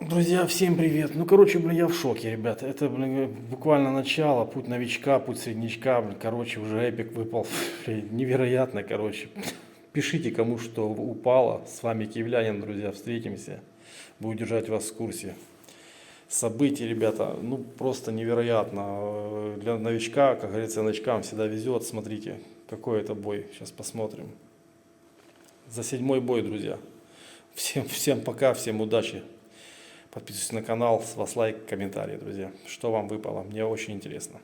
Друзья, всем привет. Ну, короче, блин, я в шоке, ребята. Это, блин, буквально начало, путь новичка, путь среднячка, блин, короче, уже эпик выпал. Блин, невероятно, короче. Пишите, кому что упало. С вами Киевлянин, друзья, встретимся. Буду держать вас в курсе. Событий, ребята, ну, просто невероятно. Для новичка, как говорится, новичкам всегда везет. Смотрите, какой это бой. Сейчас посмотрим. За 7-й бой, друзья. Всем пока, всем удачи. Подписывайтесь на канал, с вас лайк, комментарий, друзья. Что вам выпало? Мне очень интересно.